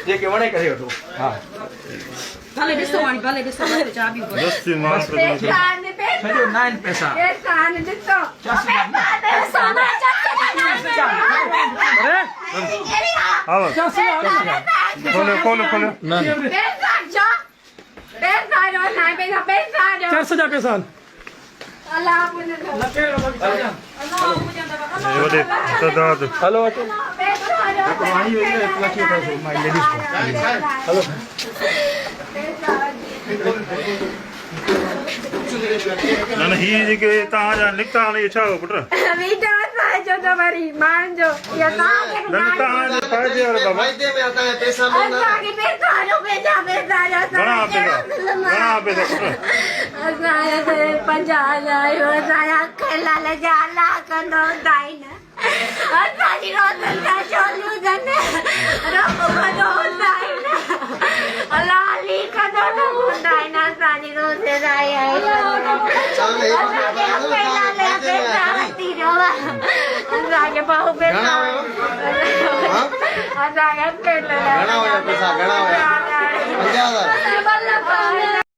ये के वणे करे तो हां भले ॾिसो हाणे भले ॾिसो भले चाह बि दस्ती मास सॼो 9 पैसा आओ खोलो खोलो खोलो पैसा ये दे सदाद हेलो ना ही जी के ता जा निकता नहीं अच्छा हो पुत्र जो तुम्हारी मान जो या ना ता जा फायदे और बाबा फायदे में आता है पैसा मिलना बना पे दा पुत्र घणा होया पैसा घणा होया 50,000